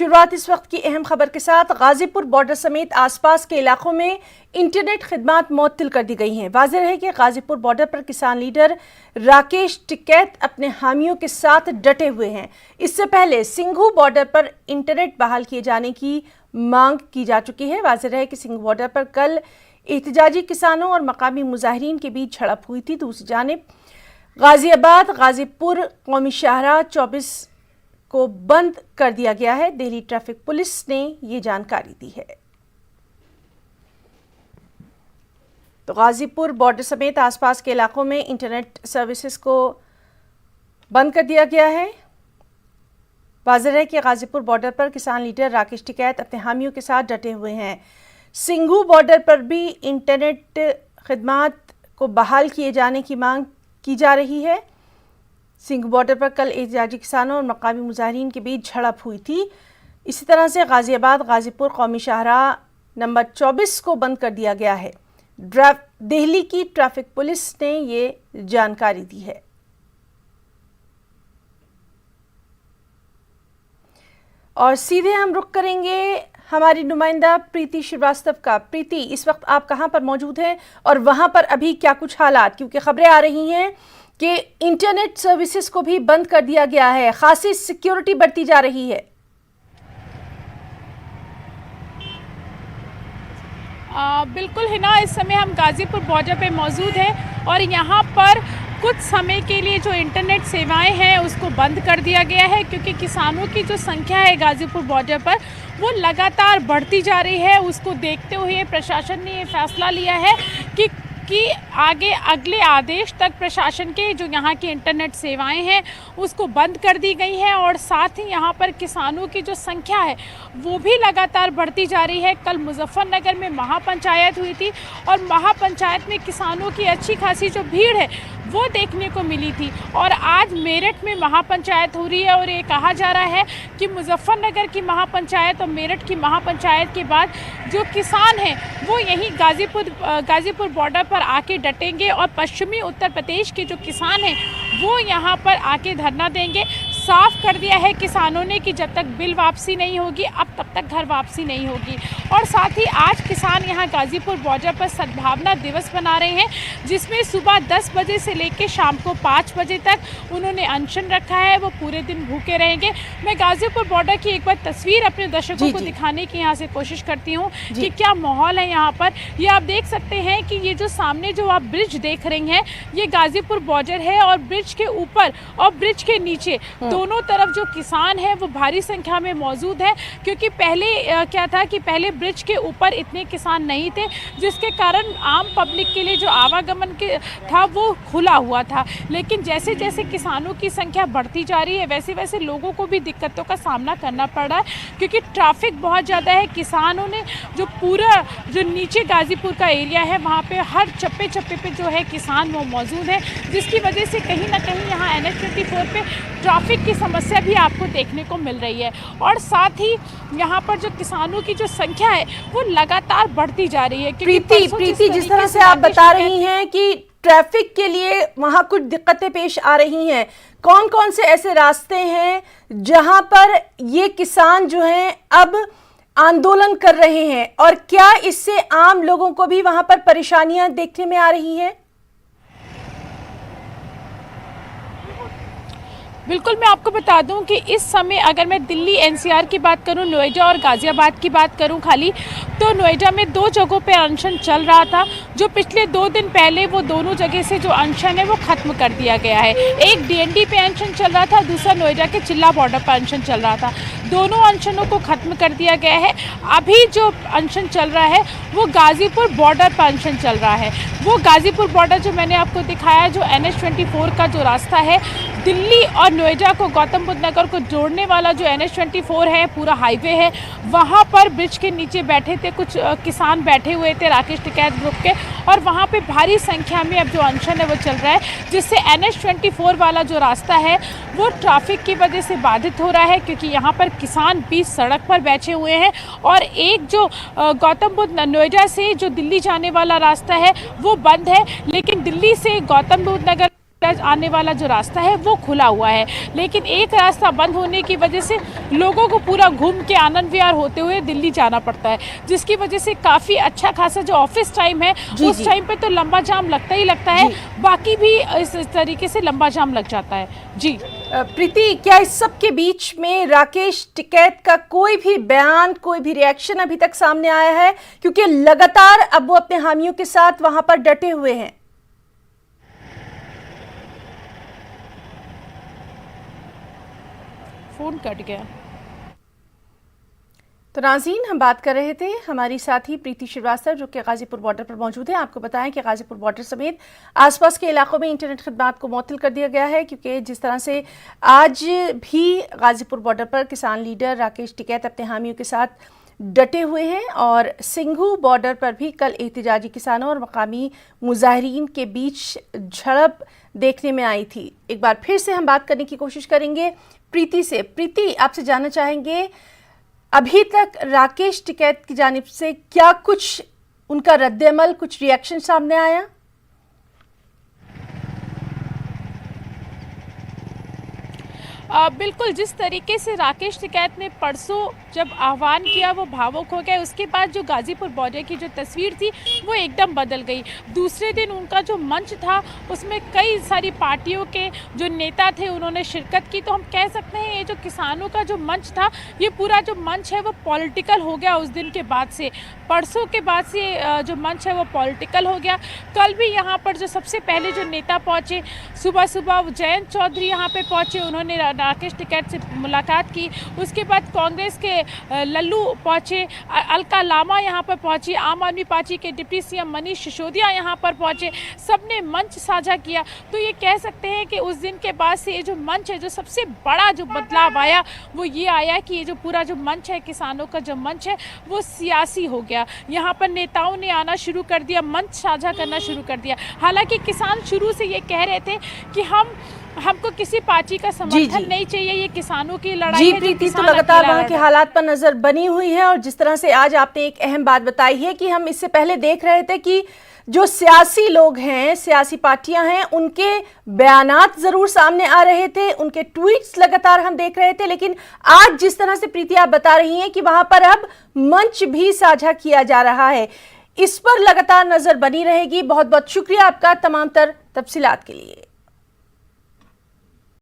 शुरुआत इस वक्त की अहम खबर के साथ। गाजीपुर बॉर्डर समेत आसपास के इलाकों में इंटरनेट खिदमात मुअत्तल कर दी गई हैं। वाज़ेह है कि गाजीपुर बॉर्डर पर किसान लीडर राकेश टिकैत अपने हामियों के साथ डटे हुए हैं। इससे पहले सिंघू बॉर्डर पर इंटरनेट बहाल किए जाने की मांग की जा चुकी है। वाज़ेह है कि सिंघू बॉर्डर पर कल एहतजाजी किसानों और मकामी मुजाहिरीन के बीच झड़प हुई थी। दूसरी जानिब गाजियाबाद गाजीपुर कौमी शाहराह 24 को बंद कर दिया गया है। दिल्ली ट्रैफिक पुलिस ने ये जानकारी दी है। तो गाजीपुर बॉर्डर समेत आसपास के इलाकों में इंटरनेट सर्विसेज को बंद कर दिया गया है। वाज़ेह है कि गाजीपुर बॉर्डर पर किसान लीडर राकेश टिकैत अपने हामियों के साथ डटे हुए हैं। सिंघू बॉर्डर पर भी इंटरनेट खिदमात को बहाल किए जाने की मांग की जा रही है। सिंघू बॉर्डर पर कल एहतजाजी किसानों और मकामी मुजाहिरीन के बीच झड़प हुई थी। इसी तरह से गाजियाबाद गाजीपुर कौमी शाहराह नंबर 24 को बंद कर दिया गया है। दिल्ली की ट्रैफिक पुलिस ने ये जानकारी दी है। और सीधे हम रुख करेंगे हमारी नुमाइंदा प्रीति श्रीवास्तव का। प्रीति, इस वक्त आप कहां पर मौजूद हैं और वहां पर अभी क्या कुछ हालात, क्योंकि खबरें आ रही हैं कि इंटरनेट सर्विसेज को भी बंद कर दिया गया है, खासी सिक्योरिटी बढ़ती जा रही है। बिल्कुल हिना, इस समय हम गाजीपुर बॉर्डर पे मौजूद हैं और यहाँ पर कुछ समय के लिए जो इंटरनेट सेवाएं हैं उसको बंद कर दिया गया है, क्योंकि किसानों की जो संख्या है गाजीपुर बॉर्डर पर वो लगातार बढ़ती जा रही है। उसको देखते हुए प्रशासन ने ये फैसला लिया है कि आगे अगले आदेश तक प्रशासन के जो यहाँ की इंटरनेट सेवाएं हैं उसको बंद कर दी गई हैं। और साथ ही यहाँ पर किसानों की जो संख्या है वो भी लगातार बढ़ती जा रही है। कल मुजफ्फरनगर में महापंचायत हुई थी और महापंचायत में किसानों की अच्छी खासी जो भीड़ है वो देखने को मिली थी। और आज मेरठ में महापंचायत हो रही है और ये कहा जा रहा है कि मुजफ्फरनगर की महापंचायत और मेरठ की महापंचायत के बाद जो किसान हैं वो यहीं गाजीपुर बॉर्डर पर आके डटेंगे और पश्चिमी उत्तर प्रदेश के जो किसान हैं वो यहाँ पर आके धरना देंगे। साफ कर दिया है किसानों ने कि जब तक बिल वापसी नहीं होगी अब तब तक घर वापसी नहीं होगी। और साथ ही आज किसान यहाँ गाजीपुर बॉर्डर पर सद्भावना दिवस मना रहे हैं, जिसमें सुबह 10 बजे से लेकर शाम को 5 बजे तक उन्होंने अनशन रखा है। वो पूरे दिन भूखे रहेंगे। मैं गाजीपुर बॉर्डर की एक बार तस्वीर अपने दर्शकों को दिखाने की यहाँ से कोशिश करती हूँ कि क्या माहौल है यहाँ पर। ये आप देख सकते हैं कि ये जो सामने जो आप ब्रिज देख रही हैं ये गाजीपुर बॉर्डर है और ब्रिज के ऊपर और ब्रिज के नीचे दोनों तरफ जो किसान हैं वो भारी संख्या में मौजूद है। क्योंकि पहले क्या था कि पहले ब्रिज के ऊपर इतने किसान नहीं थे, जिसके कारण आम पब्लिक के लिए जो आवागमन के था वो खुला हुआ था। लेकिन जैसे जैसे किसानों की संख्या बढ़ती जा रही है वैसे वैसे लोगों को भी दिक्कतों का सामना करना पड़ रहा है, क्योंकि ट्रैफिक बहुत ज़्यादा है। किसानों ने जो पूरा जो नीचे गाजीपुर का एरिया है वहाँ पे हर चप्पे चप्पे पे जो है किसान वो मौजूद है, जिसकी वजह से कहीं ना कहीं यहाँ NH-24 पे ट्रैफिक की समस्या भी आपको देखने को मिल रही है। और साथ ही यहाँ पर जो किसानों की जो संख्या है वो लगातार बढ़ती जा रही है। प्रीति, जिस तरह से आप बता रही हैं कि ट्रैफिक के लिए वहाँ कुछ दिक्कतें पेश आ रही हैं, कौन कौन से ऐसे रास्ते हैं जहाँ पर ये किसान जो हैं अब आंदोलन कर रहे हैं और क्या इससे आम लोगों को भी वहाँ पर परेशानियां देखने में आ रही हैं? बिल्कुल, मैं आपको बता दूं कि इस समय अगर मैं दिल्ली NCR की बात करूं, नोएडा और गाज़ियाबाद की बात करूं खाली, तो नोएडा में 2 जगहों पे अनशन चल रहा था। जो पिछले 2 दिन पहले वो दोनों जगह से जो अनशन है वो ख़त्म कर दिया गया है। एक DND पे अनशन चल रहा था, दूसरा नोएडा के चिल्ला बॉर्डर पर अनशन चल रहा था। दोनों अनशनों को ख़त्म कर दिया गया है। अभी जो अनशन चल रहा है वो गाज़ीपुर बॉर्डर पर अनशन चल रहा है। वो गाज़ीपुर बॉर्डर जो मैंने आपको दिखाया, जो NH-24 का जो रास्ता है दिल्ली और नोएडा को, गौतम बुद्ध नगर को जोड़ने वाला जो NH-24 है, पूरा हाईवे है, वहाँ पर ब्रिज के नीचे बैठे थे कुछ किसान बैठे हुए थे राकेश टिकैत ग्रुप के, और वहाँ पे भारी संख्या में अब जो अनशन है वो चल रहा है, जिससे NH-24 वाला जो रास्ता है वो ट्रैफिक की वजह से बाधित हो रहा है, क्योंकि यहाँ पर किसान बीच सड़क पर बैठे हुए हैं। और एक जो गौतम बुद्ध नोएडा से जो दिल्ली जाने वाला रास्ता है वो बंद है, लेकिन दिल्ली से गौतम बुद्ध नगर आने वाला जो रास्ता है वो खुला हुआ है, लेकिन एक रास्ता बंद होने की वजह से लोगों को पूरा घूम के आनंद विहार होते हुए दिल्ली जाना पड़ता है, जिसकी वजह से काफ़ी अच्छा खासा जो ऑफिस टाइम है उस टाइम पे तो लंबा जाम लगता ही लगता है, बाकी भी इस तरीके से लंबा जाम लग जाता है। जी प्रीति, क्या इस सब के बीच में राकेश टिकैत का कोई भी बयान, कोई भी रिएक्शन अभी तक सामने आया है? क्योंकि लगातार अब वो अपने हामियों के साथ वहां पर डटे हुए हैं। फोन कट गया। तो नाज़रीन, हम बात कर रहे थे हमारी साथी प्रीति श्रीवास्तव जो कि गाजीपुर बॉर्डर पर मौजूद है। आपको बताएं कि गाजीपुर बॉर्डर समेत आसपास के इलाकों में इंटरनेट खदमात को मुअत्तल कर दिया गया है, क्योंकि जिस तरह से आज भी गाजीपुर बॉर्डर पर किसान लीडर राकेश टिकैत अपने हामियों के साथ डटे हुए हैं और सिंघू बॉर्डर पर भी कल एहतजाजी किसानों और मकामी मुजाहिरीन के बीच झड़प देखने में आई थी। एक बार फिर से हम बात करने की कोशिश करेंगे प्रीति से। प्रीति, आपसे जानना चाहेंगे अभी तक राकेश टिकैत की जानिब से क्या कुछ उनका रद्द-ए-अमल, कुछ रिएक्शन सामने आया? बिल्कुल, जिस तरीके से राकेश टिकैत ने परसों जब आह्वान किया वो भावुक हो गए, उसके बाद जो गाजीपुर बॉर्डर की जो तस्वीर थी वो एकदम बदल गई। दूसरे दिन उनका जो मंच था उसमें कई सारी पार्टियों के जो नेता थे उन्होंने शिरकत की। तो हम कह सकते हैं ये जो किसानों का जो मंच था, ये पूरा जो मंच है वो पॉलिटिकल हो गया उस दिन के बाद से। परसों के बाद से जो मंच है वो पॉलिटिकल हो गया। कल भी यहाँ पर जो सबसे पहले जो नेता पहुँचे, सुबह सुबह जयंत चौधरी यहाँ पर पहुँचे, उन्होंने राकेश टिकैत से मुलाकात की। उसके बाद कांग्रेस के लल्लू पहुंचे, अलका लामा यहाँ पर पहुंची, आम आदमी पार्टी के डिप्टी सीएम मनीष सिसोदिया यहाँ पर पहुंचे, सबने मंच साझा किया। तो ये कह सकते हैं कि उस दिन के बाद से ये जो मंच है, जो सबसे बड़ा जो बदलाव आया वो ये आया कि ये जो पूरा जो मंच है, किसानों का जो मंच है वो सियासी हो गया। यहाँ पर नेताओं ने आना शुरू कर दिया, मंच साझा करना शुरू कर दिया। हालांकि किसान शुरू से ये कह रहे थे कि हमको किसी पार्टी का समर्थन नहीं चाहिए, ये किसानों की लड़ाई है। प्रीति, तो लगातार वहां के हालात पर नजर बनी हुई है और जिस तरह से आज आपने एक अहम बात बताई है कि हम इससे पहले देख रहे थे कि जो सियासी लोग हैं, सियासी पार्टियां हैं, उनके बयानात जरूर सामने आ रहे थे, उनके ट्वीट्स लगातार हम देख रहे थे, लेकिन आज जिस तरह से प्रीति आप बता रही हैं कि वहां पर अब मंच भी साझा किया जा रहा है, इस पर लगातार नजर बनी रहेगी। बहुत बहुत शुक्रिया आपका तमाम तर तफसीलात के लिए।